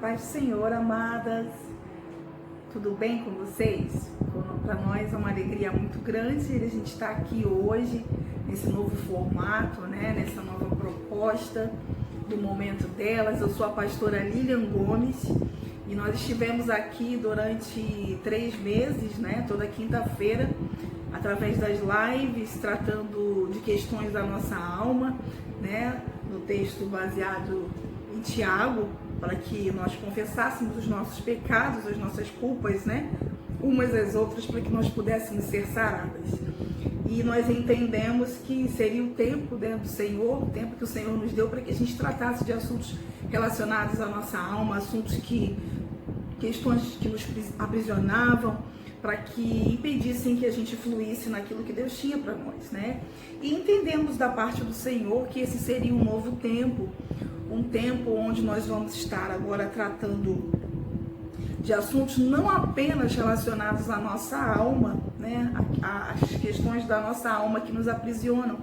paz do Senhor, amadas. Tudo bem com vocês? Para nós é uma alegria muito grande a gente estar aqui hoje, nesse novo formato, nessa nova proposta do Momento Delas. Eu sou a pastora Lilian Gomes e nós estivemos aqui durante 3 meses, toda quinta-feira, através das lives, tratando de questões da nossa alma, no texto baseado em Tiago, para que nós confessássemos os nossos pecados, as nossas culpas, umas às outras, para que nós pudéssemos ser saradas. E nós entendemos que seria o tempo do Senhor, o tempo que o Senhor nos deu para que a gente tratasse de assuntos relacionados à nossa alma, questões que nos aprisionavam, para que impedissem que a gente fluísse naquilo que Deus tinha para nós, E entendemos da parte do Senhor que esse seria um novo tempo, um tempo onde nós vamos estar agora tratando de assuntos não apenas relacionados à nossa alma, as questões da nossa alma que nos aprisionam,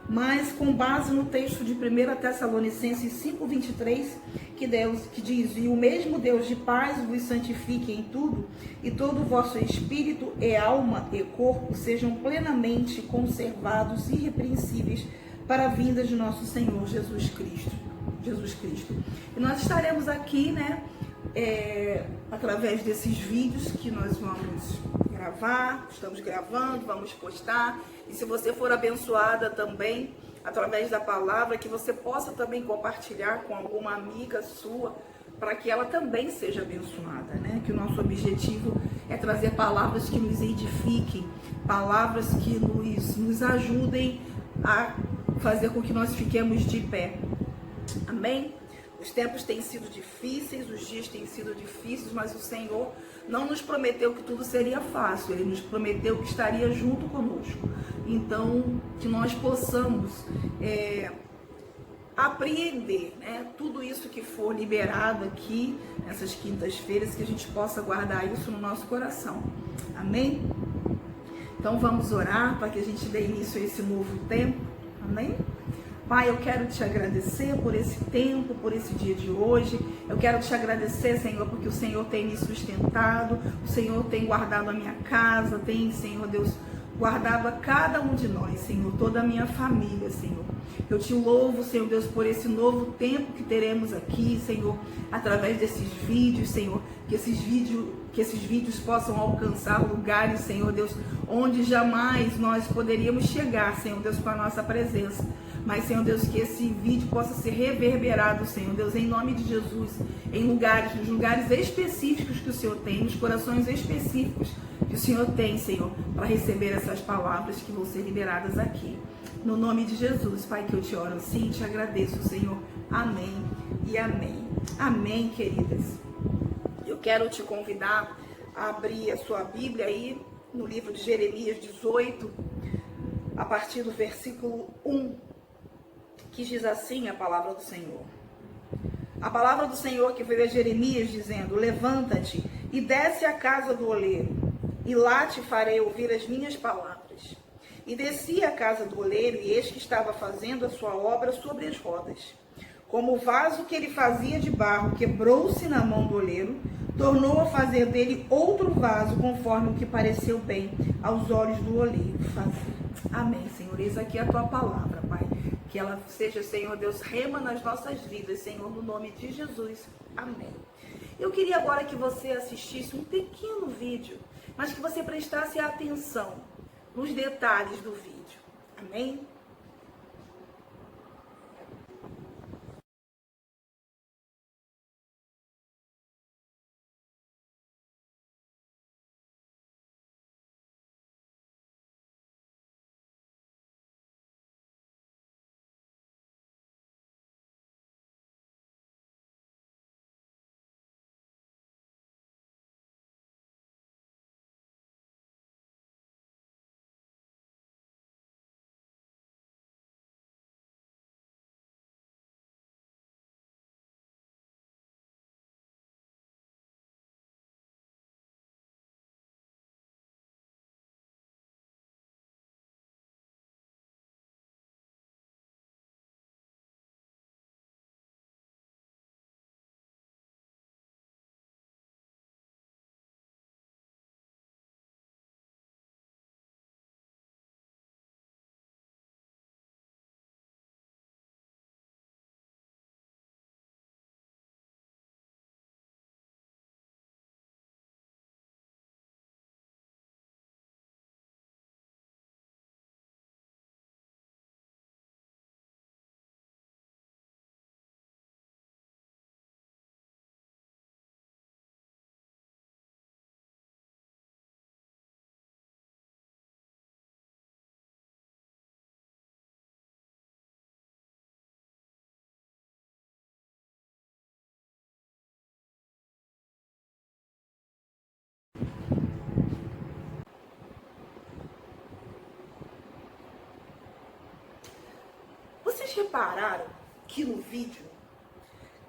mas com base no texto de 1 Tessalonicenses 5:23, que diz: "E o mesmo Deus de paz vos santifique em tudo, e todo o vosso espírito e alma e corpo sejam plenamente conservados e irrepreensíveis para a vinda de nosso Senhor Jesus Cristo." E nós estaremos aqui, através desses vídeos que nós vamos gravar, estamos gravando, vamos postar. E se você for abençoada também através da palavra, que você possa também compartilhar com alguma amiga sua, para que ela também seja abençoada, Que o nosso objetivo é trazer palavras que nos edifiquem, palavras que nos ajudem a fazer com que nós fiquemos de pé. Amém? Os tempos têm sido difíceis, os dias têm sido difíceis, mas o Senhor não nos prometeu que tudo seria fácil. Ele nos prometeu que estaria junto conosco. Então, que nós possamos apreender, tudo isso que for liberado aqui, nessas quintas-feiras, que a gente possa guardar isso no nosso coração. Amém? Então, vamos orar para que a gente dê início a esse novo tempo. Amém? Pai, eu quero te agradecer por esse tempo, por esse dia de hoje. Eu quero te agradecer, Senhor, porque o Senhor tem me sustentado, o Senhor tem guardado a minha casa, tem, Senhor Deus, guardado a cada um de nós, Senhor, toda a minha família, Senhor. Eu te louvo, Senhor Deus, por esse novo tempo que teremos aqui, Senhor, através desses vídeos, Senhor, que esses vídeos possam alcançar lugares, Senhor Deus, onde jamais nós poderíamos chegar, Senhor Deus, com a nossa presença. Mas, Senhor Deus, que esse vídeo possa ser reverberado, Senhor Deus, em nome de Jesus, nos lugares específicos que o Senhor tem, nos corações específicos que o Senhor tem, Senhor, para receber essas palavras que vão ser liberadas aqui. No nome de Jesus, Pai, que eu te oro assim, te agradeço, Senhor. Amém e amém. Amém, queridas. Eu quero te convidar a abrir a sua Bíblia aí no livro de Jeremias 18, a partir do versículo 1, que diz assim a palavra do Senhor. A palavra do Senhor que veio a Jeremias dizendo: "Levanta-te e desce à casa do oleiro, e lá te farei ouvir as minhas palavras." E desci à casa do oleiro, e eis que estava fazendo a sua obra sobre as rodas. Como o vaso que ele fazia de barro quebrou-se na mão do oleiro, tornou a fazer dele outro vaso, conforme o que pareceu bem aos olhos do oleiro fazer. Amém, Senhor. Eis aqui a tua palavra, Pai. Que ela seja, Senhor Deus, rema nas nossas vidas, Senhor, no nome de Jesus. Amém. Eu queria agora que você assistisse um pequeno vídeo, mas que você prestasse atenção nos detalhes do vídeo. Amém? Vocês repararam que no vídeo,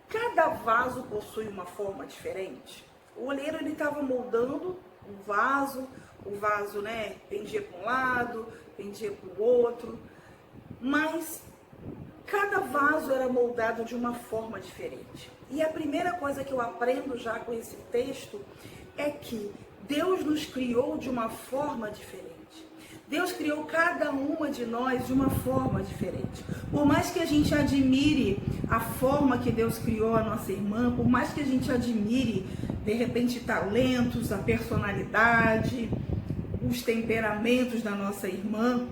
cada vaso possui uma forma diferente? O oleiro, ele estava moldando o vaso, né, pendia para um lado, pendia para o outro, mas cada vaso era moldado de uma forma diferente. E a primeira coisa que eu aprendo já com esse texto é que Deus nos criou de uma forma diferente. Deus criou cada uma de nós de uma forma diferente. Por mais que a gente admire a forma que Deus criou a nossa irmã, por mais que a gente admire, de repente, talentos, a personalidade, os temperamentos da nossa irmã,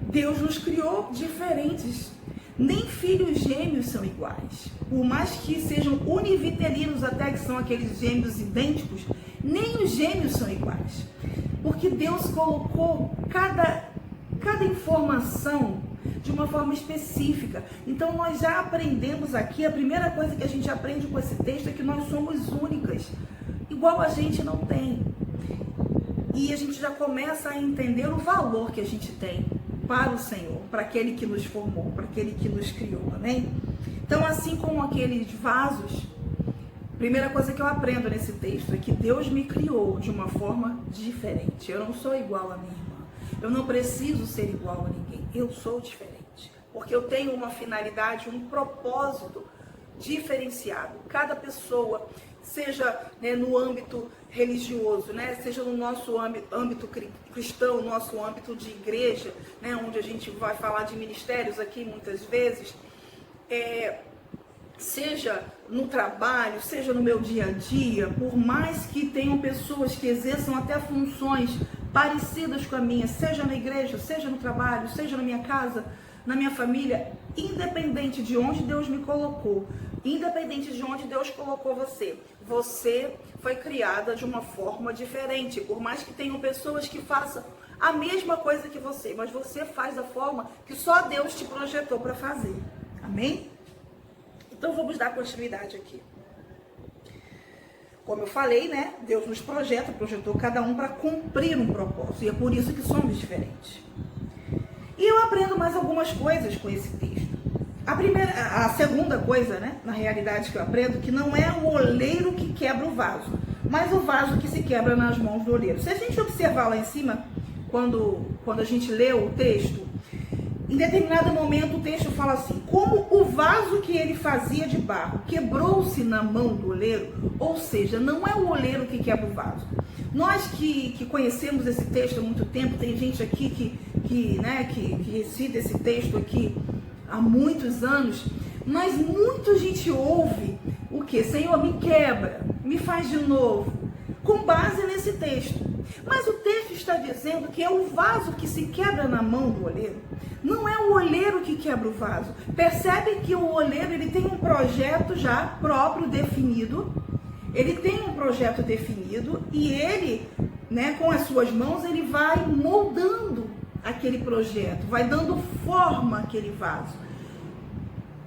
Deus nos criou diferentes. Nem filhos gêmeos são iguais. Por mais que sejam univitelinos, até que são aqueles gêmeos idênticos, nem os gêmeos são iguais. Porque Deus colocou cada informação de uma forma específica. Então nós já aprendemos aqui, a primeira coisa que a gente aprende com esse texto é que nós somos únicas. Igual a gente não tem. E a gente já começa a entender o valor que a gente tem para o Senhor, para aquele que nos formou, para aquele que nos criou, amém? Então, assim como aqueles vasos, a primeira coisa que eu aprendo nesse texto é que Deus me criou de uma forma diferente. Eu não sou igual a minha irmã. Eu não preciso ser igual a ninguém. Eu sou diferente. Porque eu tenho uma finalidade, um propósito diferenciado. Cada pessoa, seja, né, no âmbito religioso, né, seja no nosso âmbito cristão, nosso âmbito de igreja, né, onde a gente vai falar de ministérios aqui muitas vezes, seja no trabalho, seja no meu dia a dia, por mais que tenham pessoas que exerçam até funções parecidas com a minha, seja na igreja, seja no trabalho, seja na minha casa, na minha família, independente de onde Deus me colocou, independente de onde Deus colocou você, você foi criada de uma forma diferente. Por mais que tenham pessoas que façam a mesma coisa que você, mas você faz da forma que só Deus te projetou para fazer. Amém? Então vamos dar continuidade aqui. Como eu falei, né? Deus nos projetou cada um para cumprir um propósito. E é por isso que somos diferentes. E eu aprendo mais algumas coisas com esse texto. A segunda coisa, né, na realidade, que eu aprendo, que não é o oleiro que quebra o vaso, mas o vaso que se quebra nas mãos do oleiro. Se a gente observar lá em cima, quando a gente lê o texto, em determinado momento o texto fala assim: como o vaso que ele fazia de barro quebrou-se na mão do oleiro, ou seja, não é o oleiro que quebra o vaso. Nós que conhecemos esse texto há muito tempo, tem gente aqui que recita esse texto aqui há muitos anos, mas muita gente ouve o que? Senhor, me quebra, me faz de novo, com base nesse texto. Mas o texto está dizendo que é o vaso que se quebra na mão do oleiro. Não é o oleiro que quebra o vaso. Percebe que o oleiro, ele tem um projeto já próprio, definido. Ele tem um projeto definido e ele, né, com as suas mãos, ele vai moldando aquele projeto, vai dando forma àquele vaso.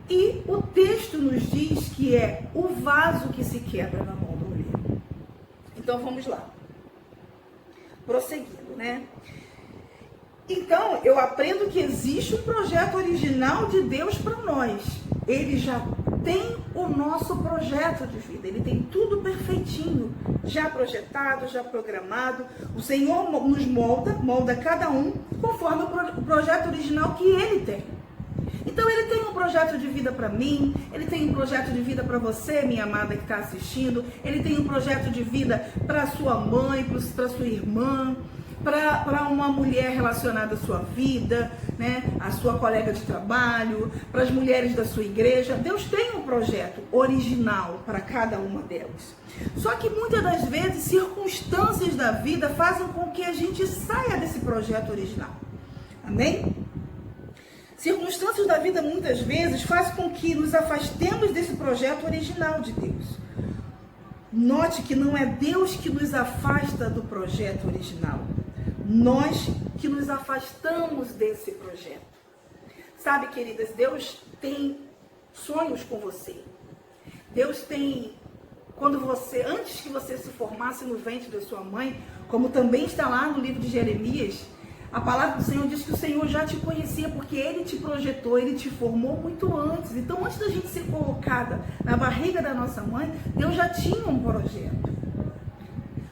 E o texto nos diz que é o vaso que se quebra na mão do oleiro. Então vamos lá. Prosseguindo, né? Então, eu aprendo que existe um projeto original de Deus para nós. Ele já tem o nosso projeto de vida. Ele tem tudo perfeitinho, já projetado, já programado. O Senhor nos molda cada um conforme o projeto original que Ele tem. Então, Ele tem um projeto de vida para mim, Ele tem um projeto de vida para você, minha amada que está assistindo, Ele tem um projeto de vida para sua mãe, para sua irmã, para uma mulher relacionada à sua vida, né, a sua colega de trabalho, para as mulheres da sua igreja. Deus tem um projeto original para cada uma delas. Só que muitas das vezes circunstâncias da vida fazem com que a gente saia desse projeto original. Amém? Circunstâncias da vida muitas vezes fazem com que nos afastemos desse projeto original de Deus. Note que não é Deus que nos afasta do projeto original. Nós que nos afastamos desse projeto. Sabe, queridas, Deus tem sonhos com você. Deus tem, antes que você se formasse no ventre da sua mãe, como também está lá no livro de Jeremias, A palavra do Senhor diz que o Senhor já te conhecia, porque Ele te projetou, Ele te formou muito antes. Então, antes da gente ser colocada na barriga da nossa mãe, Deus já tinha um projeto.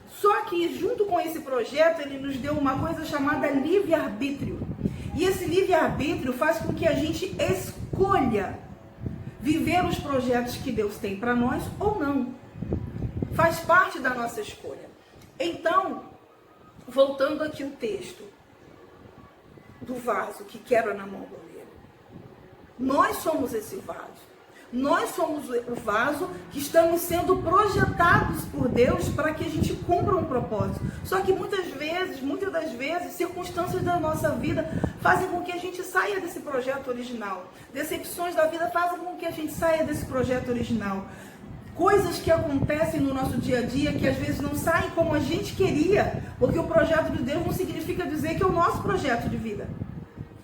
Só que, junto com esse projeto, Ele nos deu uma coisa chamada livre-arbítrio. E esse livre-arbítrio faz com que a gente escolha viver os projetos que Deus tem para nós ou não. Faz parte da nossa escolha. Então, voltando aqui o texto do vaso que quebra na mão do oleiro. Nós somos esse vaso. Nós somos o vaso que estamos sendo projetados por Deus para que a gente cumpra um propósito. Só que muitas das vezes, circunstâncias da nossa vida fazem com que a gente saia desse projeto original. Decepções da vida fazem com que a gente saia desse projeto original. Coisas que acontecem no nosso dia a dia que às vezes não saem como a gente queria, porque o projeto de Deus não significa dizer que é o nosso projeto de vida.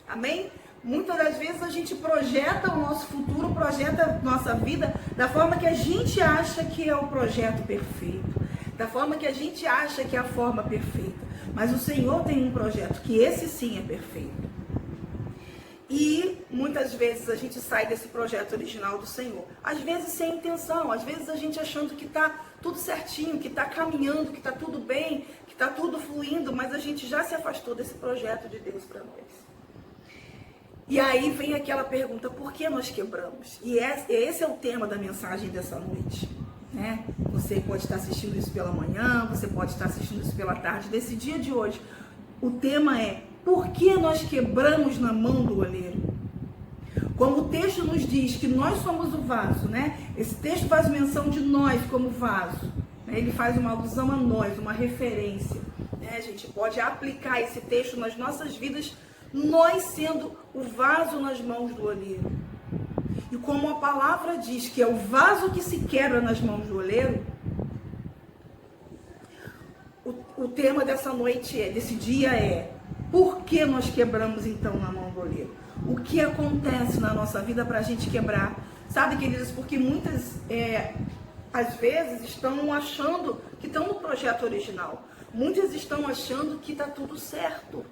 Amém? Muitas das vezes a gente projeta o nosso futuro, projeta a nossa vida da forma que a gente acha que é o projeto perfeito, da forma que a gente acha que é a forma perfeita. Mas o Senhor tem um projeto que esse sim é perfeito. E muitas vezes a gente sai desse projeto original do Senhor. Às vezes sem intenção, às vezes a gente achando que está tudo certinho, que está caminhando, que está tudo bem, que está tudo fluindo, mas a gente já se afastou desse projeto de Deus para nós. E aí vem aquela pergunta, por que nós quebramos? E esse é o tema da mensagem dessa noite. Né? Você pode estar assistindo isso pela manhã, você pode estar assistindo isso pela tarde. Desse dia de hoje, o tema é: por que nós quebramos na mão do oleiro? Como o texto nos diz que nós somos o vaso, né? Esse texto faz menção de nós como vaso. Né? Ele faz uma alusão a nós, uma referência. Né? A gente pode aplicar esse texto nas nossas vidas, nós sendo o vaso nas mãos do oleiro. E como a palavra diz que é o vaso que se quebra nas mãos do oleiro, o tema dessa noite, desse dia é: por que nós quebramos então na mão do oleiro? O que acontece na nossa vida para a gente quebrar? Sabe, queridos, porque muitas, às vezes, estão achando que estão no projeto original. Muitas estão achando que está tudo certo.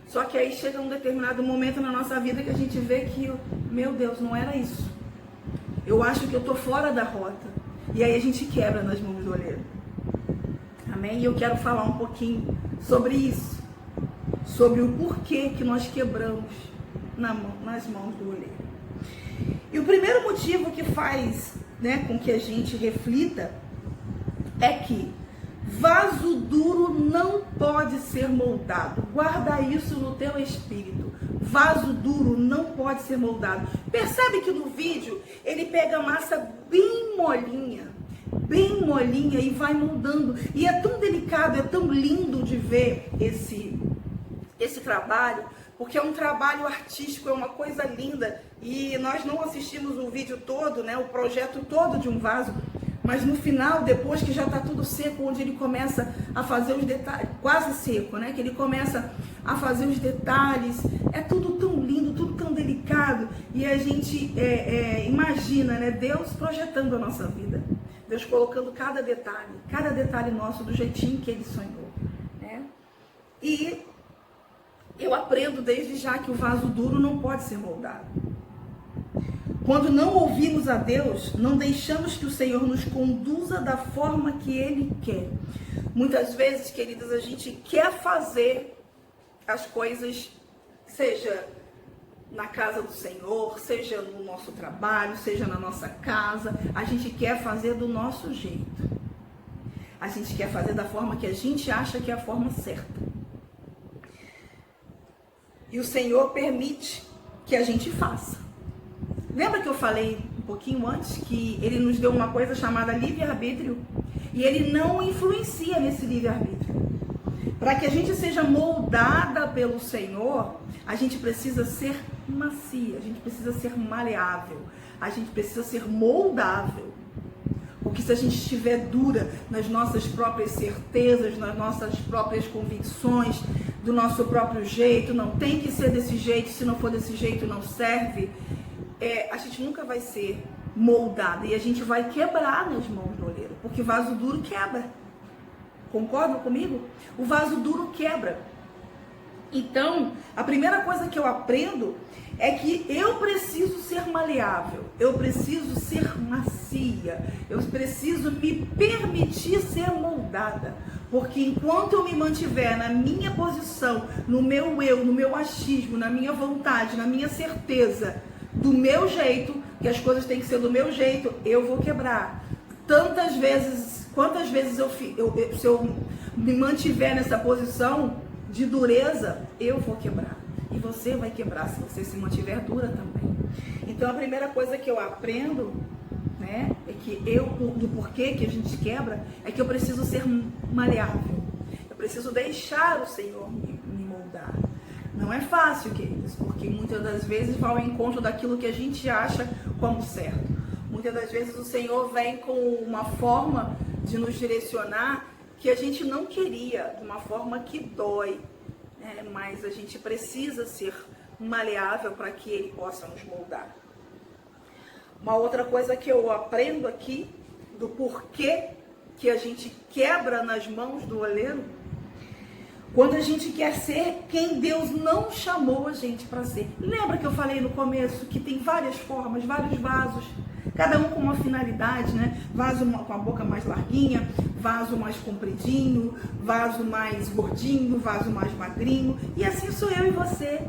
Só que aí chega um determinado momento na nossa vida que a gente vê que, meu Deus, não era isso. Eu acho que eu estou fora da rota. E aí a gente quebra nas mãos do oleiro. Amém? E eu quero falar um pouquinho sobre isso. Sobre o porquê que nós quebramos nas mãos do oleiro. E o primeiro motivo que faz, né, com que a gente reflita é que vaso duro não pode ser moldado. Guarda isso no teu espírito. Vaso duro não pode ser moldado. Percebe que no vídeo ele pega a massa bem molinha e vai moldando. E é tão delicado, é tão lindo de ver esse trabalho, porque é um trabalho artístico, é uma coisa linda. E nós não assistimos o vídeo todo, né, o projeto todo de um vaso, mas no final, depois que já está tudo seco, onde ele começa a fazer os detalhes, quase seco, né, que ele começa a fazer os detalhes, é tudo tão lindo, tudo tão delicado, e a gente imagina, né, Deus projetando a nossa vida, Deus colocando cada detalhe nosso do jeitinho que Ele sonhou, né? E eu aprendo desde já que o vaso duro não pode ser moldado. Quando não ouvimos a Deus, não deixamos que o Senhor nos conduza da forma que Ele quer. Muitas vezes, queridas, a gente quer fazer as coisas, seja na casa do Senhor, seja no nosso trabalho, seja na nossa casa, a gente quer fazer do nosso jeito. A gente quer fazer da forma que a gente acha que é a forma certa. E o Senhor permite que a gente faça. Lembra que eu falei um pouquinho antes que Ele nos deu uma coisa chamada livre-arbítrio? E Ele não influencia nesse livre-arbítrio. Para que a gente seja moldada pelo Senhor, a gente precisa ser macia, a gente precisa ser maleável, a gente precisa ser moldável. Porque se a gente estiver dura nas nossas próprias certezas, nas nossas próprias convicções, do nosso próprio jeito, não tem que ser desse jeito, se não for desse jeito não serve, a gente nunca vai ser moldada e a gente vai quebrar nas mãos do oleiro, porque vaso duro quebra. Concordam comigo? O vaso duro quebra. Então, a primeira coisa que eu aprendo é que eu preciso ser maleável, eu preciso ser macia, eu preciso me permitir ser moldada. Porque enquanto eu me mantiver na minha posição, no meu eu, no meu achismo, na minha vontade, na minha certeza, do meu jeito, que as coisas têm que ser do meu jeito, eu vou quebrar. Tantas vezes, quantas vezes se eu me mantiver nessa posição de dureza, eu vou quebrar. E você vai quebrar se você se mantiver dura também. Então a primeira coisa que eu aprendo, né, é que do porquê que a gente quebra, é que eu preciso ser maleável. Eu preciso deixar o Senhor me moldar. Não é fácil, queridos, porque muitas das vezes vai ao encontro daquilo que a gente acha como certo. Muitas das vezes o Senhor vem com uma forma de nos direcionar que a gente não queria, de uma forma que dói, né? Mas a gente precisa ser maleável para que Ele possa nos moldar. Uma outra coisa que eu aprendo aqui, do porquê que a gente quebra nas mãos do oleiro, quando a gente quer ser quem Deus não chamou a gente para ser. Lembra que eu falei no começo que tem várias formas, vários vasos, cada um com uma finalidade, né? Vaso com a boca mais larguinha, vaso mais compridinho, vaso mais gordinho, vaso mais magrinho. E assim sou eu e você.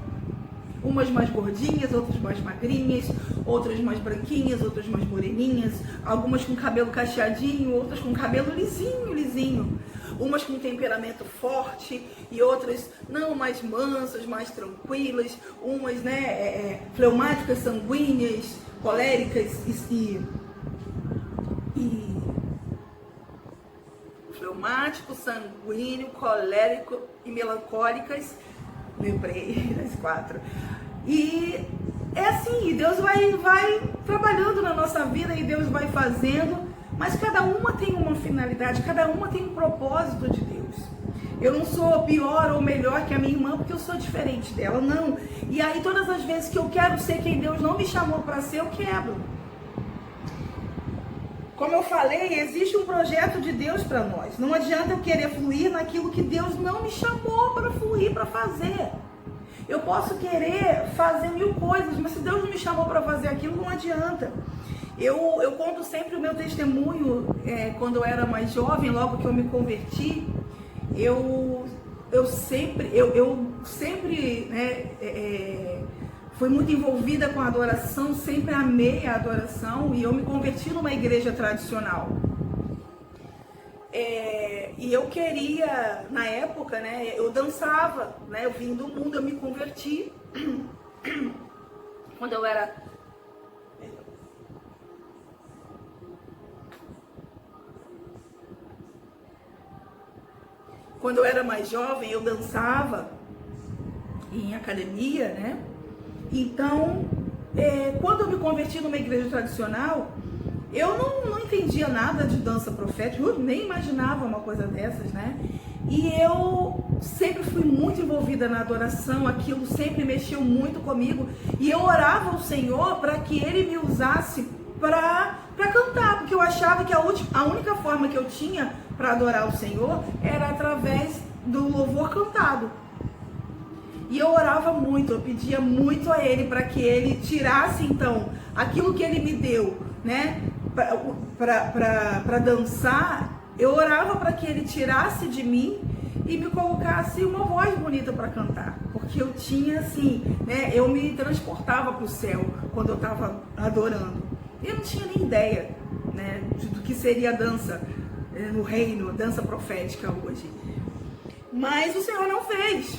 Umas mais gordinhas, outras mais magrinhas, outras mais branquinhas, outras mais moreninhas, algumas com cabelo cacheadinho, outras com cabelo lisinho. Umas com temperamento forte e outras não, mais mansas, mais tranquilas, umas, né, fleumáticas, sanguíneas, coléricas e fleumático, sanguíneo, colérico e melancólicas. Lembrei das 4. E é assim, Deus vai trabalhando na nossa vida e Deus vai fazendo, mas cada uma tem uma finalidade, cada uma tem um propósito de Deus. Eu não sou pior ou melhor que a minha irmã porque eu sou diferente dela, não. E aí todas as vezes que eu quero ser quem Deus não me chamou para ser, eu quebro. Como eu falei, existe um projeto de Deus para nós. Não adianta eu querer fluir naquilo que Deus não me chamou para fluir, para fazer. Eu posso querer fazer 1000 coisas, mas se Deus não me chamou para fazer aquilo, não adianta. Eu conto sempre o meu testemunho, quando eu era mais jovem, logo que eu me converti, eu sempre, né, fui muito envolvida com a adoração, sempre amei a adoração e eu me converti numa igreja tradicional. E eu queria, na época, né, eu dançava, né, eu vim do mundo, eu me converti quando eu era... Quando eu era mais jovem, eu dançava em academia, né? Então, quando eu me converti numa igreja tradicional, eu não entendia nada de dança profética, eu nem imaginava uma coisa dessas, né? E eu sempre fui muito envolvida na adoração, aquilo sempre mexeu muito comigo. E eu orava ao Senhor para que Ele me usasse para cantar, porque eu achava que a única forma que eu tinha para adorar o Senhor era através do louvor cantado. E eu orava muito, eu pedia muito a Ele para que Ele tirasse então aquilo que Ele me deu, né, para dançar. Eu orava para que Ele tirasse de mim e me colocasse uma voz bonita para cantar, porque eu tinha assim, né, eu me transportava para o céu quando eu estava adorando. Eu não tinha nem ideia, né, do que seria a dança no reino, dança profética hoje. Mas o Senhor não fez.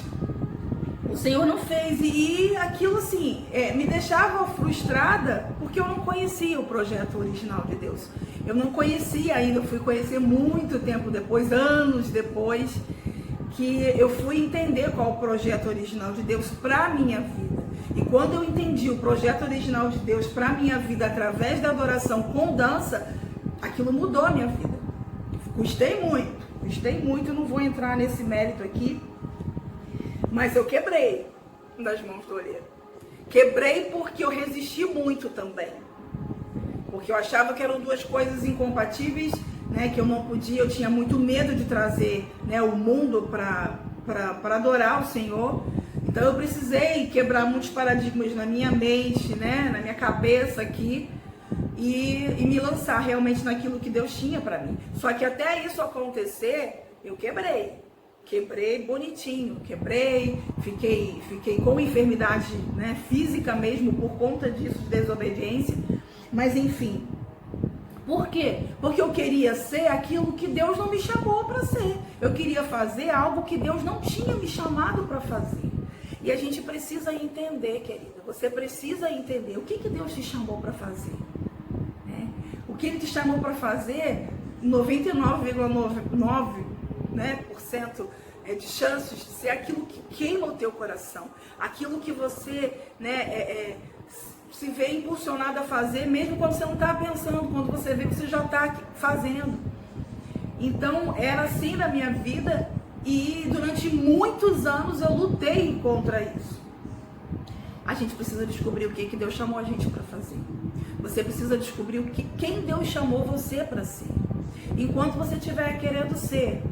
O Senhor não fez, e aquilo assim, me deixava frustrada, porque eu não conhecia o projeto original de Deus. Eu não conhecia ainda, eu fui conhecer muito tempo depois, anos depois, que eu fui entender qual o projeto original de Deus para a minha vida. E quando eu entendi o projeto original de Deus para a minha vida, através da adoração com dança, aquilo mudou a minha vida. Custei muito, não vou entrar nesse mérito aqui, mas eu quebrei das mãos do oleiro. Quebrei porque eu resisti muito também. Porque eu achava que eram duas coisas incompatíveis, né, que eu não podia, eu tinha muito medo de trazer, né, o mundo para para adorar o Senhor. Então eu precisei quebrar muitos paradigmas na minha mente, né, na minha cabeça aqui, e me lançar realmente naquilo que Deus tinha para mim. Só que até isso acontecer, eu quebrei bonitinho, fiquei com enfermidade, né, física mesmo por conta disso, de desobediência, mas enfim. Por quê? Porque eu queria ser aquilo que Deus não me chamou para ser. Eu queria fazer algo que Deus não tinha me chamado para fazer. E a gente precisa entender, querida, você precisa entender o que Deus te chamou para fazer. Né? O que Ele te chamou para fazer, 99,99%, né, de chances de ser aquilo que queima o teu coração, aquilo que você, né, se vê impulsionado a fazer, mesmo quando você não está pensando, quando você vê que você já está fazendo. Então, era assim na minha vida, e durante muitos anos eu lutei contra isso. A gente precisa descobrir o que Deus chamou a gente para fazer. Você precisa descobrir quem Deus chamou você para ser. Enquanto você estiver querendo ser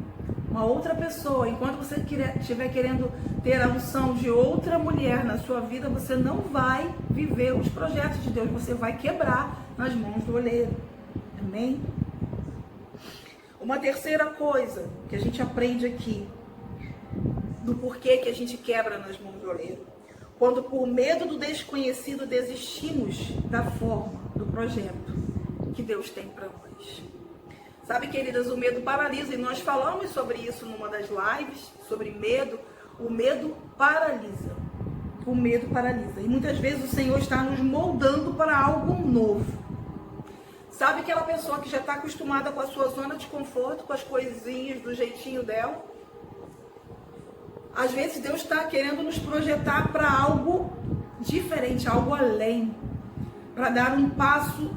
uma outra pessoa, enquanto você estiver querendo ter a unção de outra mulher na sua vida, você não vai viver os projetos de Deus, você vai quebrar nas mãos do oleiro. Amém? Uma terceira coisa que a gente aprende aqui, do porquê que a gente quebra nas mãos do oleiro. Quando por medo do desconhecido desistimos da forma, do projeto que Deus tem para nós. Sabe, queridas, o medo paralisa, e nós falamos sobre isso numa das lives, sobre medo. O medo paralisa. O medo paralisa. E muitas vezes o Senhor está nos moldando para algo novo. Sabe aquela pessoa que já está acostumada com a sua zona de conforto, com as coisinhas do jeitinho dela? Às vezes Deus está querendo nos projetar para algo diferente, algo além. Para dar um passo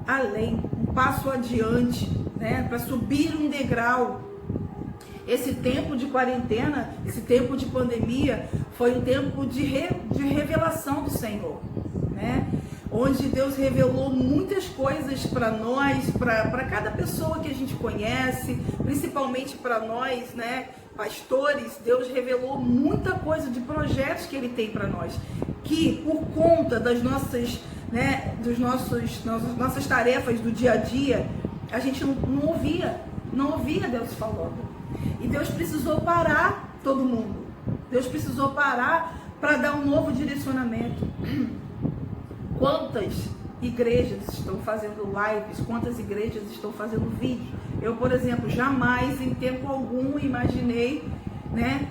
além, um passo adiante, né? Para subir um degrau. Esse tempo de quarentena, esse tempo de pandemia, foi um tempo de revelação do Senhor, né? Onde Deus revelou muitas coisas para nós, para cada pessoa que a gente conhece, principalmente para nós, né, pastores. Deus revelou muita coisa de projetos que Ele tem para nós, que por conta das nossas, né, nossas tarefas do dia a dia, a gente não ouvia Deus falando. E Deus precisou parar todo mundo. Deus precisou parar para dar um novo direcionamento. Quantas igrejas estão fazendo lives, quantas igrejas estão fazendo vídeos? Eu, por exemplo, jamais em tempo algum imaginei, né,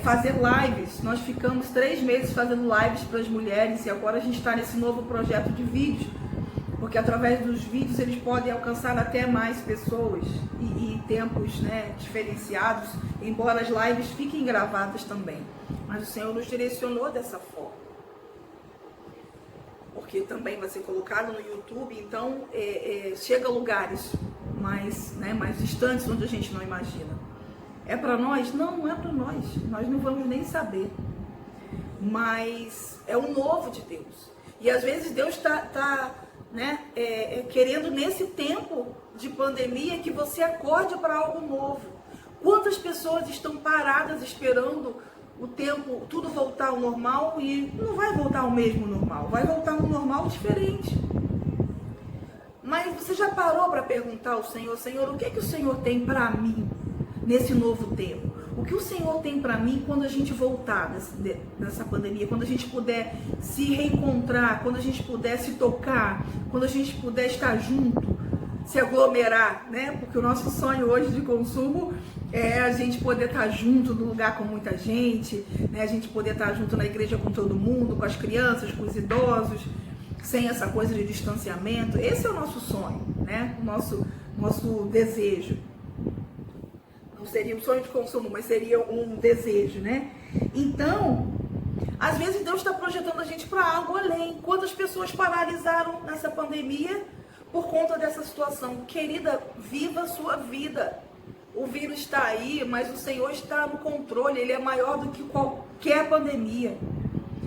fazer lives. Nós ficamos 3 meses fazendo lives para as mulheres, e agora a gente está nesse novo projeto de vídeos, porque através dos vídeos eles podem alcançar até mais pessoas e tempos, né, diferenciados, embora as lives fiquem gravadas também. Mas o Senhor nos direcionou dessa forma. Porque também vai ser colocado no YouTube, então chega a lugares mais distantes, onde a gente não imagina. É para nós? Não, não é para nós. Nós não vamos nem saber. Mas é o novo de Deus. E às vezes Deus está querendo nesse tempo de pandemia que você acorde para algo novo. Quantas pessoas estão paradas esperando o tempo, tudo voltar ao normal, e não vai voltar ao mesmo normal, vai voltar um normal diferente. Mas você já parou para perguntar ao Senhor, Senhor, o que o Senhor tem para mim nesse novo tempo? O que o Senhor tem para mim quando a gente voltar dessa pandemia, quando a gente puder se reencontrar, quando a gente puder se tocar, quando a gente puder estar junto, se aglomerar, né? Porque o nosso sonho hoje de consumo é a gente poder estar junto num lugar com muita gente, né? A gente poder estar junto na igreja com todo mundo, com as crianças, com os idosos, sem essa coisa de distanciamento. Esse é o nosso sonho, né? O nosso desejo. Não seria um sonho de consumo, mas seria um desejo, né? Então, às vezes Deus está projetando a gente para algo além. Quantas pessoas paralisaram nessa pandemia por conta dessa situação? Querida, viva a sua vida. O vírus está aí, mas o Senhor está no controle. Ele é maior do que qualquer pandemia.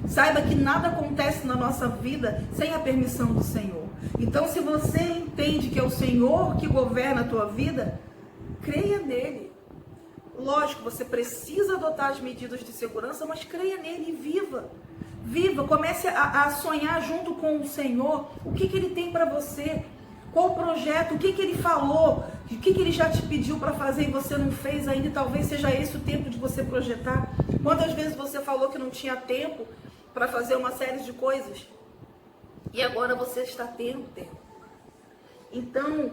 Saiba que nada acontece na nossa vida sem a permissão do Senhor. Então, se você entende que é o Senhor que governa a tua vida, creia nele. lógico, você precisa adotar as medidas de segurança, mas creia nele e viva. Viva, comece a sonhar junto com o Senhor. O que Ele tem para você? Qual o projeto? O que Ele falou? O que Ele já te pediu para fazer e você não fez ainda? E talvez seja esse o tempo de você projetar. Quantas vezes você falou que não tinha tempo para fazer uma série de coisas? E agora você está tendo tempo. Então,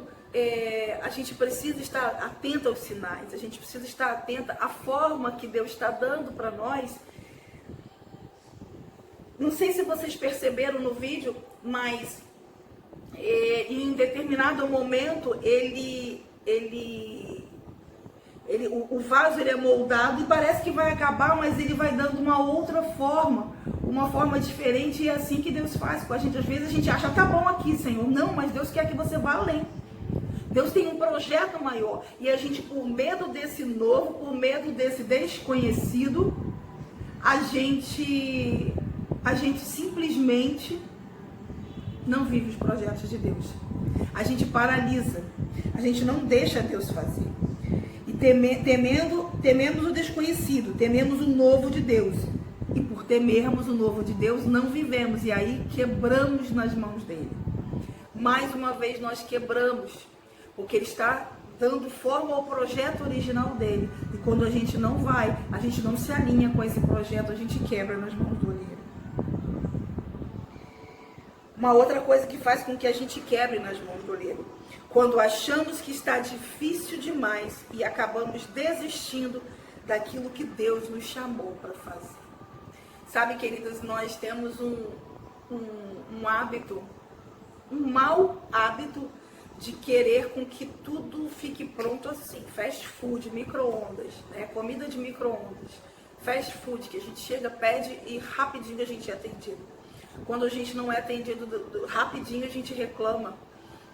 a gente precisa estar atento aos sinais. A gente precisa estar atenta à forma que Deus está dando para nós. Não sei se vocês perceberam no vídeo, mas em determinado momento o vaso ele é moldado e parece que vai acabar, mas ele vai dando uma outra forma, uma forma diferente, e é assim que Deus faz com a gente. Às vezes a gente acha, tá bom aqui, Senhor. Não, mas Deus quer que você vá além. Deus tem um projeto maior, e a gente, por medo desse novo, por medo desse desconhecido, a gente simplesmente não vive os projetos de Deus. A gente paralisa, a gente não deixa Deus fazer. E tememos o desconhecido, tememos o novo de Deus. E por temermos o novo de Deus, não vivemos. E aí quebramos nas mãos dele. Mais uma vez nós quebramos, porque ele está dando forma ao projeto original dele. E quando a gente não vai, a gente não se alinha com esse projeto, a gente quebra nas mãos do olheiro. Uma outra coisa que faz com que a gente quebre nas mãos do olheiro, quando achamos que está difícil demais e acabamos desistindo daquilo que Deus nos chamou para fazer. Sabe, queridas, nós temos um hábito, um mau hábito de querer com que tudo fique pronto assim. Fast food, micro-ondas, né? Comida de micro-ondas. Fast food, que a gente chega, pede e rapidinho a gente é atendido. Quando a gente não é atendido rapidinho, a gente reclama,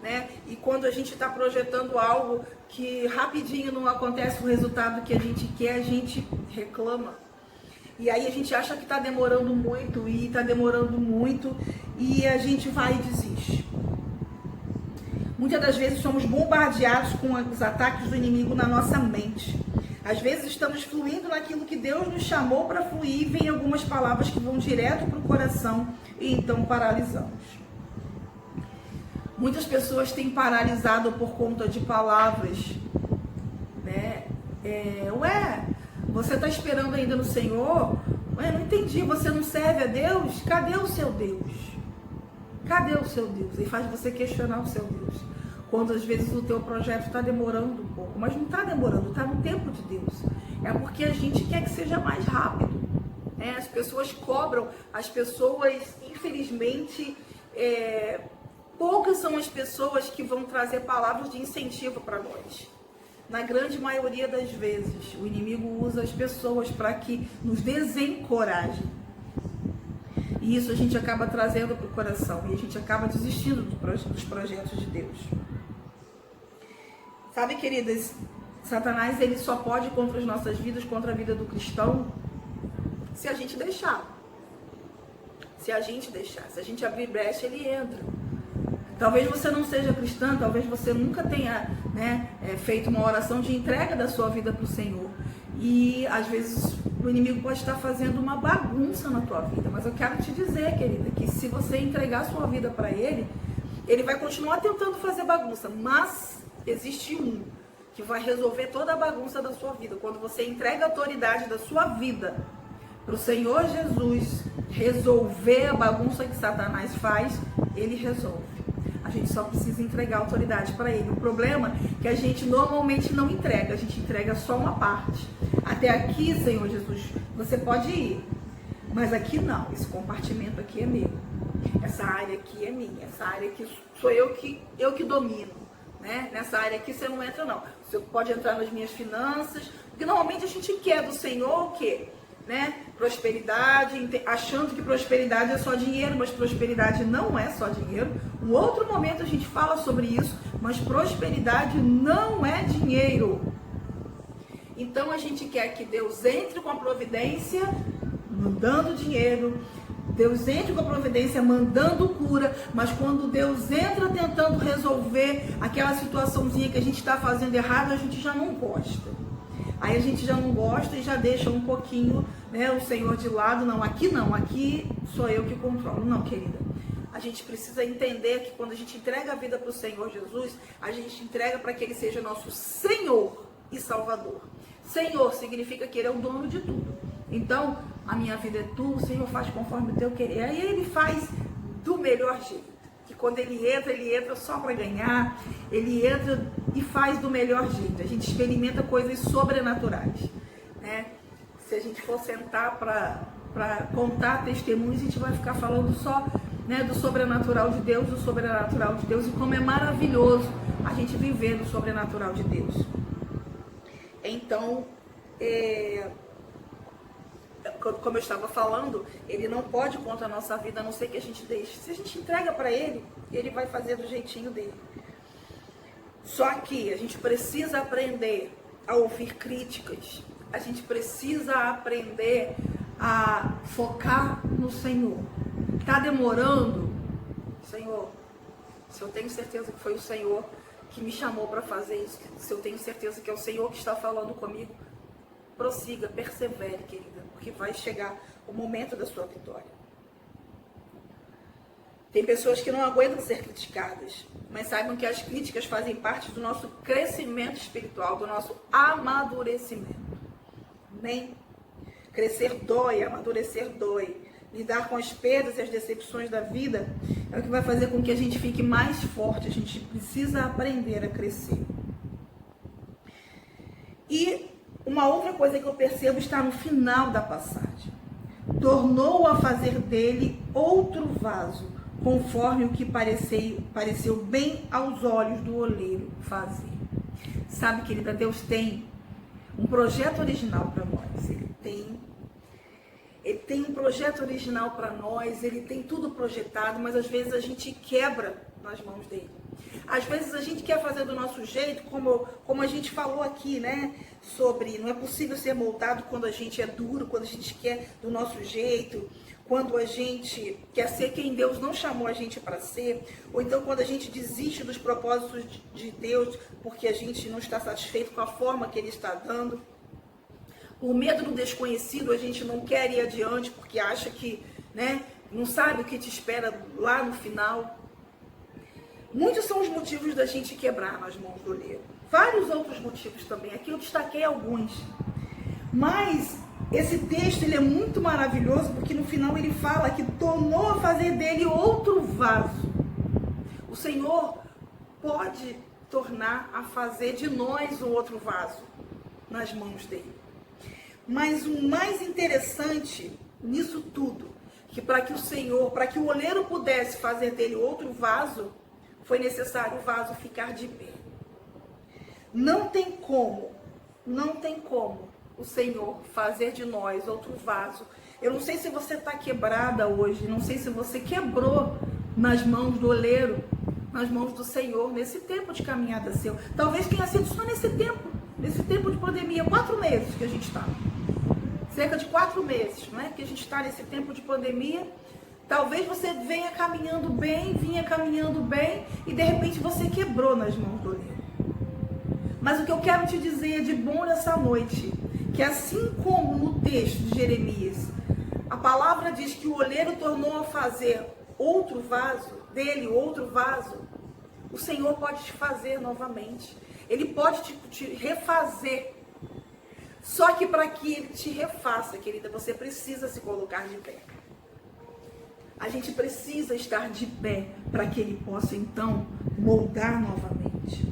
né? E quando a gente está projetando algo que rapidinho não acontece o resultado que a gente quer, a gente reclama. E aí a gente acha que está demorando muito, e a gente vai e desiste. Muitas das vezes somos bombardeados com os ataques do inimigo na nossa mente. Às vezes estamos fluindo naquilo que Deus nos chamou para fluir, e vem algumas palavras que vão direto para o coração e então paralisamos. Muitas pessoas têm paralisado por conta de palavras, né? Você está esperando ainda no Senhor? Não entendi, você não serve a Deus? Cadê o seu Deus? Cadê o seu Deus? E faz você questionar o seu Deus. Quando às vezes o teu projeto está demorando um pouco, mas não está demorando, está no tempo de Deus. É porque a gente quer que seja mais rápido. As pessoas cobram, as pessoas, infelizmente, poucas são as pessoas que vão trazer palavras de incentivo para nós. Na grande maioria das vezes, o inimigo usa as pessoas para que nos desencorajem. E isso a gente acaba trazendo para o coração, e a gente acaba desistindo dos projetos de Deus. Sabe, queridas, Satanás ele só pode ir contra as nossas vidas, contra a vida do cristão, se a gente deixar. Se a gente abrir brecha, ele entra. Talvez você não seja cristã, talvez você nunca tenha, feito uma oração de entrega da sua vida para o Senhor. E às vezes o inimigo pode estar fazendo uma bagunça na tua vida. Mas eu quero te dizer, querida, que se você entregar a sua vida para ele, ele vai continuar tentando fazer bagunça. Mas existe um que vai resolver toda a bagunça da sua vida. Quando você entrega a autoridade da sua vida para o Senhor Jesus resolver a bagunça que Satanás faz, ele resolve. A gente só precisa entregar a autoridade para ele. O problema é que a gente normalmente não entrega, a gente entrega só uma parte. Até aqui, Senhor Jesus, você pode ir, mas aqui não, esse compartimento aqui é meu. Essa área aqui é minha, essa área aqui sou eu que domino, né? Nessa área aqui você não entra não. Você pode entrar nas minhas finanças, porque normalmente a gente quer do Senhor o quê? Prosperidade, achando que prosperidade é só dinheiro, mas prosperidade não é só dinheiro. Um outro momento a gente fala sobre isso, mas prosperidade não é dinheiro. Então a gente quer que Deus entre com a providência, mandando dinheiro. Deus entra com a providência, mandando cura, mas quando Deus entra tentando resolver aquela situaçãozinha que a gente está fazendo errado, a gente já não gosta. Aí a gente já não gosta e já deixa um pouquinho, né, o Senhor de lado. Não, aqui sou eu que controlo. Não, querida. A gente precisa entender que quando a gente entrega a vida para o Senhor Jesus, a gente entrega para que Ele seja nosso Senhor e Salvador. Senhor significa que Ele é o dono de tudo. Então, a minha vida é tua, o Senhor faz conforme o teu querer. Aí Ele faz do melhor jeito. Que quando Ele entra só para ganhar. Ele entra e faz do melhor jeito. A gente experimenta coisas sobrenaturais, né? Se a gente for sentar para contar testemunhos, a gente vai ficar falando só, né, do sobrenatural de Deus, e como é maravilhoso a gente viver no sobrenatural de Deus. Então, como eu estava falando, Ele não pode contra a nossa vida, a não ser que a gente deixe. Se a gente entrega para Ele, Ele vai fazer do jeitinho dele. Só que a gente precisa aprender a ouvir críticas, a gente precisa aprender a focar no Senhor. Está demorando? Senhor, se eu tenho certeza que foi o Senhor que me chamou para fazer isso, se eu tenho certeza que é o Senhor que está falando comigo, prossiga, persevere, querida, porque vai chegar o momento da sua vitória. Tem pessoas que não aguentam ser criticadas, mas saibam que as críticas fazem parte do nosso crescimento espiritual, do nosso amadurecimento. Amém? Crescer dói, amadurecer dói. Lidar com as perdas e as decepções da vida é o que vai fazer com que a gente fique mais forte. A gente precisa aprender a crescer. E uma outra coisa que eu percebo está no final da passagem. Tornou a fazer dele outro vaso, conforme o que pareceu bem aos olhos do oleiro fazer. Sabe, querida, Deus tem um projeto original para nós. Ele tem um projeto original para nós, Ele tem tudo projetado, mas às vezes a gente quebra nas mãos dele. Às vezes a gente quer fazer do nosso jeito, como a gente falou aqui, né? Sobre não é possível ser moldado quando a gente é duro, quando a gente quer do nosso jeito, quando a gente quer ser quem Deus não chamou a gente para ser, ou então quando a gente desiste dos propósitos de Deus porque a gente não está satisfeito com a forma que Ele está dando. Por medo do desconhecido, a gente não quer ir adiante porque acha que, né, não sabe o que te espera lá no final. Muitos são os motivos da gente quebrar nas mãos do oleiro. Vários outros motivos também. Aqui eu destaquei alguns. Mas esse texto ele é muito maravilhoso porque no final ele fala que tornou a fazer dele outro vaso. O Senhor pode tornar a fazer de nós um outro vaso nas mãos dele. Mas o mais interessante nisso tudo, que para que o oleiro pudesse fazer dele outro vaso, foi necessário o vaso ficar de pé. Não tem como o Senhor fazer de nós outro vaso. Eu não sei se você está quebrada hoje, não sei se você quebrou nas mãos do oleiro, nas mãos do Senhor, nesse tempo de caminhada seu. Talvez tenha sido só nesse tempo de pandemia, 4 meses que a gente está. Cerca de 4 meses, não é? Que a gente está nesse tempo de pandemia. Talvez você vinha caminhando bem, e de repente você quebrou nas mãos do oleiro. Mas o que eu quero te dizer de bom nessa noite, que assim como no texto de Jeremias, a palavra diz que o oleiro tornou a fazer outro vaso, o Senhor pode te fazer novamente. Ele pode te refazer. Só que para que Ele te refaça, querida, você precisa se colocar de pé. A gente precisa estar de pé para que Ele possa, então, moldar novamente.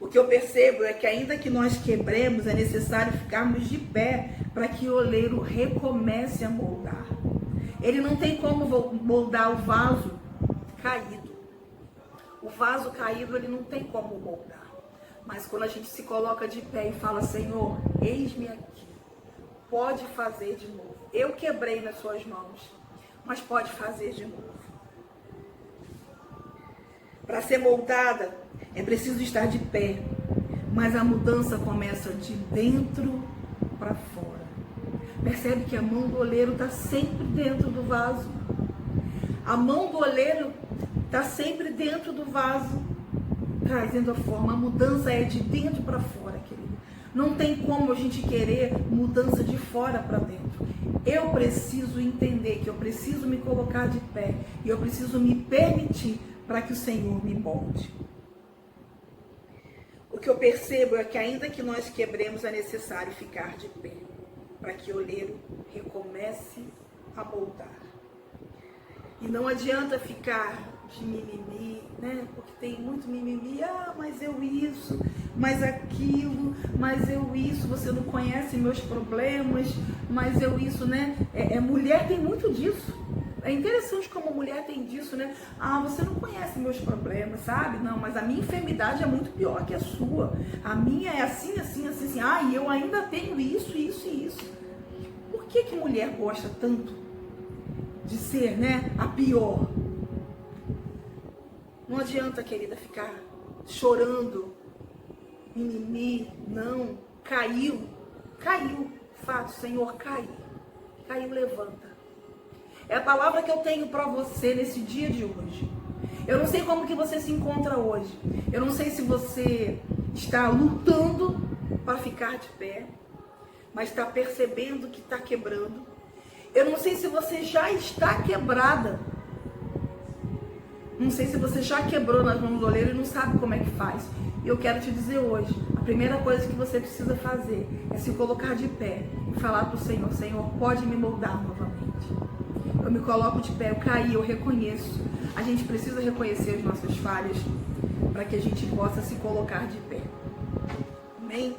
O que eu percebo é que ainda que nós quebremos, é necessário ficarmos de pé para que o oleiro recomece a moldar. Ele não tem como moldar o vaso caído. O vaso caído, ele não tem como moldar. Mas quando a gente se coloca de pé e fala, Senhor, eis-me aqui, pode fazer de novo. Eu quebrei nas suas mãos, mas pode fazer de novo. Para ser moldada, é preciso estar de pé, mas a mudança começa de dentro para fora. Percebe que a mão do oleiro está sempre dentro do vaso. A mão do oleiro está sempre dentro do vaso, trazendo a forma. A mudança é de dentro para fora, querido. Não tem como a gente querer mudança de fora para dentro. Eu preciso entender que eu preciso me colocar de pé e eu preciso me permitir para que o Senhor me molde. O que eu percebo é que ainda que nós quebremos, é necessário ficar de pé para que o oleiro recomece a moldar. E não adianta ficar de mimimi, né? Porque tem muito mimimi. Mas eu isso, mas aquilo, mas eu isso. Você não conhece meus problemas, mas eu isso, né? Mulher tem muito disso. É interessante como mulher tem disso, né? Você não conhece meus problemas, sabe? Não, mas a minha enfermidade é muito pior que a sua. A minha é assim, assim, assim, assim. E eu ainda tenho isso, isso e isso. Por que mulher gosta tanto de ser, né, a pior? Não adianta, querida, ficar chorando, mimimi, não. Caiu, fato, Senhor, caiu, levanta. É a palavra que eu tenho para você nesse dia de hoje. Eu não sei como que você se encontra hoje. Eu não sei se você está lutando para ficar de pé, mas está percebendo que está quebrando. Eu não sei se você já está quebrada. Não sei se você já quebrou nas mãos do oleiro e não sabe como é que faz. E eu quero te dizer hoje, a primeira coisa que você precisa fazer é se colocar de pé e falar para o Senhor: Senhor, pode me moldar novamente. Eu me coloco de pé, eu caí, eu reconheço. A gente precisa reconhecer as nossas falhas para que a gente possa se colocar de pé. Amém?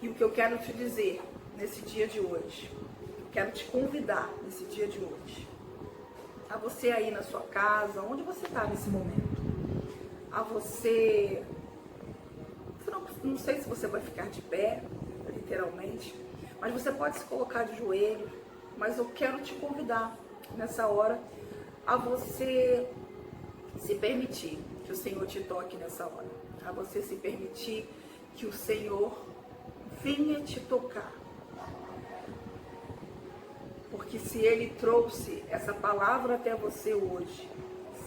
E o que eu quero te dizer nesse dia de hoje, eu quero te convidar nesse dia de hoje, a você aí na sua casa, onde você está nesse momento, a você não sei se você vai ficar de pé, literalmente, mas você pode se colocar de joelho, mas eu quero te convidar nessa hora a você se permitir que o Senhor te toque nessa hora, a você se permitir que o Senhor venha te tocar. Porque se Ele trouxe essa palavra até você hoje,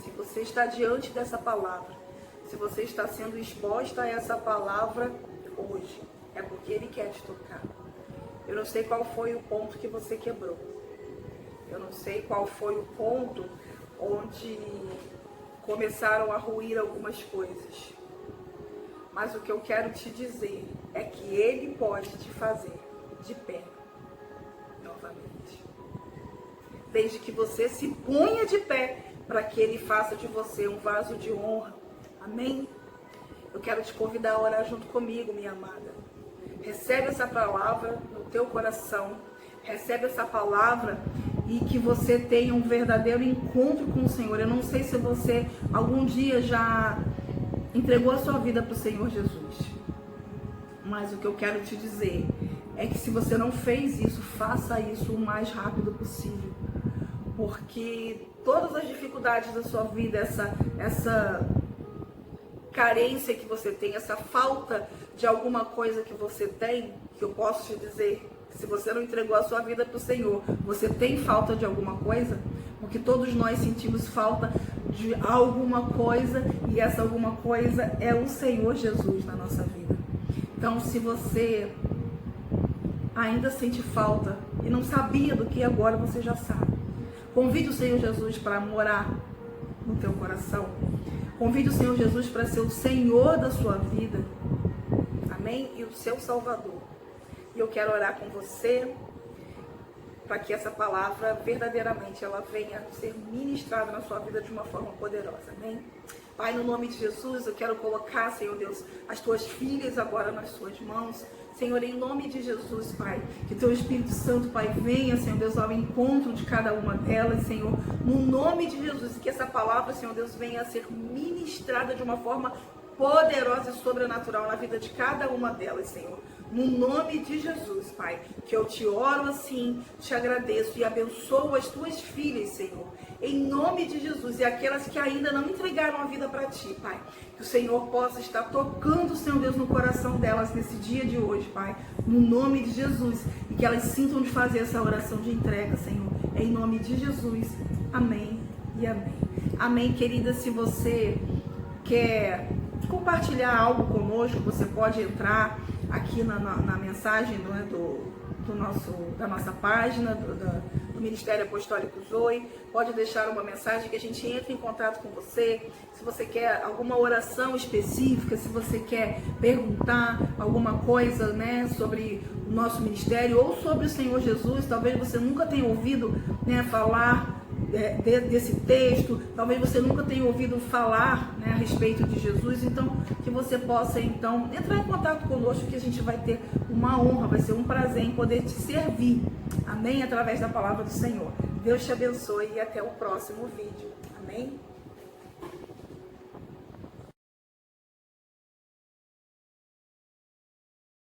se você está diante dessa palavra, se você está sendo exposta a essa palavra hoje, é porque Ele quer te tocar. Eu não sei qual foi o ponto que você quebrou. Eu não sei qual foi o ponto onde começaram a ruir algumas coisas. Mas o que eu quero te dizer é que Ele pode te fazer de pé novamente. Desde que você se ponha de pé para que Ele faça de você um vaso de honra. Amém? Eu quero te convidar a orar junto comigo, minha amada. Recebe essa palavra no teu coração. Recebe essa palavra e que você tenha um verdadeiro encontro com o Senhor. Eu não sei se você algum dia já entregou a sua vida para o Senhor Jesus. Mas o que eu quero te dizer é que se você não fez isso, faça isso o mais rápido possível. Porque todas as dificuldades da sua vida, essa carência que você tem, essa falta de alguma coisa que você tem, que eu posso te dizer, se você não entregou a sua vida para o Senhor, você tem falta de alguma coisa? Porque todos nós sentimos falta de alguma coisa, e essa alguma coisa é o Senhor Jesus na nossa vida. Então, se você ainda sente falta e não sabia do que, agora você já sabe. Convide o Senhor Jesus para morar no teu coração. Convide o Senhor Jesus para ser o Senhor da sua vida. Amém? E o seu Salvador. E eu quero orar com você para que essa palavra verdadeiramente ela venha ser ministrada na sua vida de uma forma poderosa. Amém? Pai, no nome de Jesus, eu quero colocar, Senhor Deus, as tuas filhas agora nas suas mãos. Senhor, em nome de Jesus, Pai, que teu Espírito Santo, Pai, venha, Senhor Deus, ao encontro de cada uma delas, Senhor, no nome de Jesus, e que essa palavra, Senhor Deus, venha a ser ministrada de uma forma poderosa e sobrenatural na vida de cada uma delas, Senhor. No nome de Jesus, Pai, que eu te oro assim, te agradeço e abençoo as tuas filhas, Senhor. Em nome de Jesus, e aquelas que ainda não entregaram a vida para ti, Pai. Que o Senhor possa estar tocando, Senhor Deus, no coração delas nesse dia de hoje, Pai. No nome de Jesus. E que elas sintam de fazer essa oração de entrega, Senhor. Em nome de Jesus. Amém e amém. Amém, querida. Se você quer compartilhar algo conosco, você pode entrar aqui na mensagem da nossa página, do Ministério Apostólico Zoe. Pode deixar uma mensagem que a gente entre em contato com você. Se você quer alguma oração específica, se você quer perguntar alguma coisa, né, sobre o nosso ministério ou sobre o Senhor Jesus, talvez você nunca tenha ouvido, né, falar desse texto, talvez você nunca tenha ouvido falar, né, a respeito de Jesus. Então, que você possa então entrar em contato conosco, que a gente vai ter uma honra, vai ser um prazer em poder te servir, amém? Através da palavra do Senhor. Deus te abençoe e até o próximo vídeo, amém?